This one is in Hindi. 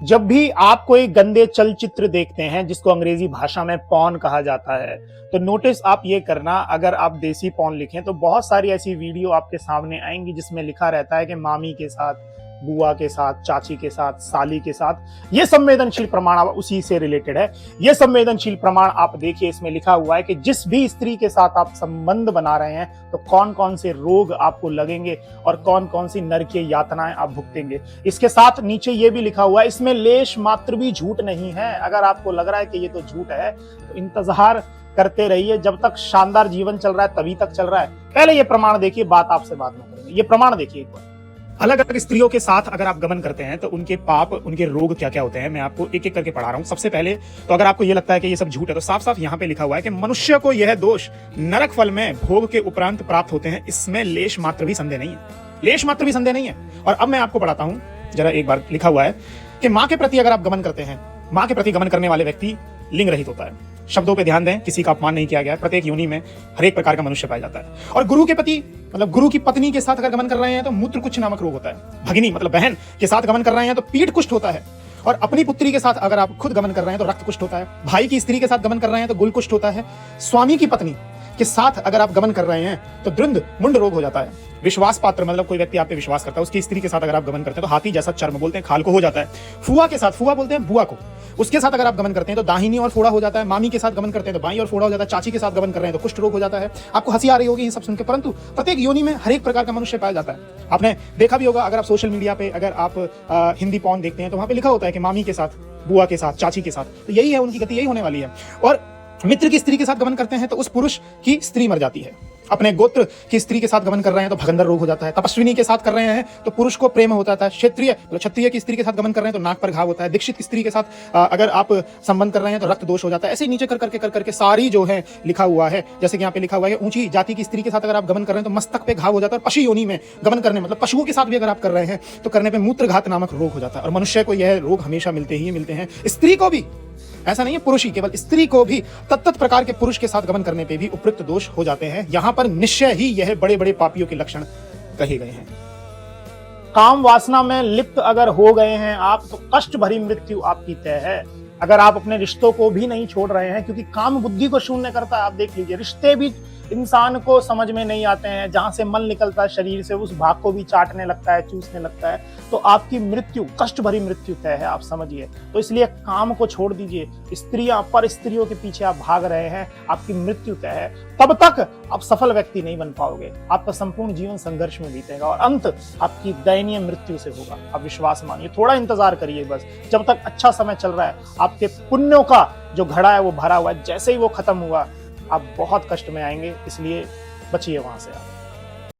जब भी आप कोई गंदे चलचित्र देखते हैं जिसको अंग्रेजी भाषा में पॉर्न कहा जाता है, तो नोटिस आप ये करना, अगर आप देसी पॉर्न लिखें तो बहुत सारी ऐसी वीडियो आपके सामने आएंगी जिसमें लिखा रहता है कि मामी के साथ, बुआ के साथ, चाची के साथ, साली के साथ। ये संवेदनशील प्रमाण उसी से रिलेटेड है। ये संवेदनशील प्रमाण आप देखिए, इसमें लिखा हुआ है कि जिस भी स्त्री के साथ आप संबंध बना रहे हैं तो कौन कौन से रोग आपको लगेंगे और कौन कौन सी नरकीय यातनाएं आप भुगतेंगे। इसके साथ नीचे ये भी लिखा हुआ है, इसमें लेश मात्र भी झूठ नहीं है। अगर आपको लग रहा है कि ये तो झूठ है तो इंतजार करते रहिए, जब तक शानदार जीवन चल रहा है तभी तक चल रहा है। पहले ये प्रमाण देखिए, बात आपसे बाद में करेंगे। ये प्रमाण देखिए एक बार। अलग अलग स्त्रियों के साथ अगर आप गमन करते हैं तो उनके पाप, उनके रोग क्या क्या होते हैं, मैं आपको एक एक करके पढ़ा रहा हूं। सबसे पहले तो अगर आपको ये लगता है कि ये सब झूठ है तो साफ साफ यहाँ पे लिखा हुआ है कि मनुष्य को यह दोष नरक फल में भोग के उपरांत प्राप्त होते हैं। इसमें लेश मात्र भी संदेह नहीं है, लेश मात्र भी संदेह नहीं है। और अब मैं आपको पढ़ाता हूं, जरा एक बार लिखा हुआ है कि माँ के प्रति अगर आप गमन करते हैं, माँ के प्रति गमन करने वाले व्यक्ति लिंग रहित होता है। शब्दों पे ध्यान दें, किसी का अपमान नहीं किया गया है। प्रत्येक योनि में हर एक प्रकार का मनुष्य पाया जाता है। और गुरु के प्रति मतलब गुरु की पत्नी के साथ अगर गमन कर रहे हैं तो मूत्र कुछ नामक रोग होता है। भगिनी मतलब बहन के साथ गमन कर रहे हैं तो पीठ कुष्ठ होता है। और अपनी पुत्री के साथ अगर आप खुद गमन कर रहे हैं तो रक्त कुष्ठ होता है। भाई की स्त्री के साथ गमन कर रहे हैं तो गुल कुष्ठ होता है। स्वामी की पत्नी के साथ अगर आप गमन कर रहे हैं तो द्वंद मुंड रोग हो जाता है। विश्वास पात्र मतलब कोई व्यक्ति आप पे विश्वास करता है, उसकी स्त्री के साथ अगर आप गमन करते हैं तो हाथी जैसा चर्म बोलते हैं खाल को हो जाता है। फुआ के साथ, फुआ बोलते हैं बुआ को, उसके साथ अगर आप गमन करते हैं तो दाहिनी और फोड़ा हो जाता है। मामी के साथ गमन करते हैं तो बाईं और फोड़ा हो जाता है। चाची के साथ गमन कर रहे हैं तो कुष्ठ रोग हो जाता है। आपको हंसी आ रही होगी ये सब सुनकर, परंतु प्रत्येक योनि में हर एक प्रकार का मनुष्य पाया जाता है। आपने देखा भी होगा, अगर आप सोशल मीडिया पे अगर आप हिंदी पॉर्न देखते हैं तो वहां पे लिखा होता है कि मामी के साथ, बुआ के साथ, चाची के साथ। तो यही है उनकी गति, यही होने वाली है। और मित्र की स्त्री के साथ गमन करते हैं तो उस पुरुष की स्त्री मर जाती है। अपने गोत्र की स्त्री के साथ गमन कर रहे हैं तो भगंदर रोग हो जाता है। तपस्विनी के साथ कर रहे हैं तो पुरुष को प्रेम होता है। क्षत्रिय मतलब क्षत्रिय की स्त्री के साथ गमन कर रहे हैं तो नाक पर घाव होता है। दीक्षित की स्त्री के साथ अगर आप संबंध कर रहे हैं तो रक्त दोष हो जाता है। ऐसे नीचे कर करके सारी जो है लिखा हुआ है। जैसे कि यहाँ पे लिखा हुआ है, ऊंची जाति की स्त्री के साथ अगर आप गमन कर रहे हैं तो मस्तक पे घाव हो जाता है। और पशु योनि में गमन करने मतलब पशुओं के साथ भी अगर आप कर रहे हैं तो करने पे मूत्रघात नामक रोग हो जाता है। और मनुष्य को यह रोग हमेशा मिलते ही मिलते हैं। स्त्री को भी, ऐसा नहीं है पुरुष ही, केवल स्त्री को भी तत्त प्रकार के पुरुष के साथ गमन करने पे भी उपयुक्त दोष हो जाते हैं। यहां पर निश्चय ही यह बड़े बड़े पापियों के लक्षण कहे गए हैं। काम वासना में लिप्त अगर हो गए हैं आप तो कष्ट भरी मृत्यु आपकी तय है। अगर आप अपने रिश्तों को भी नहीं छोड़ रहे हैं, क्योंकि काम बुद्धि को शून्य करता है। आप देख लीजिए, रिश्ते भी इंसान को समझ में नहीं आते हैं। जहां से मन निकलता है शरीर से, उस भाग को भी चाटने लगता है, चूसने लगता है, तो आपकी मृत्यु, कष्ट भरी मृत्यु तय है, आप समझिए। तो इसलिए काम को छोड़ दीजिए। स्त्रियां, पर स्त्रियों के पीछे आप भाग रहे हैं, आपकी मृत्यु तय है। तब तक आप सफल व्यक्ति नहीं बन पाओगे। आपका संपूर्ण जीवन संघर्ष में बीतेगा और अंत आपकी दयनीय मृत्यु से होगा। आप विश्वास मानिए, थोड़ा इंतजार करिए बस। जब तक अच्छा समय चल रहा है, आपके पुण्यों का जो घड़ा है वो भरा हुआ है। जैसे ही वो खत्म हुआ आप बहुत कष्ट में आएंगे, इसलिए बचिए वहां से आप।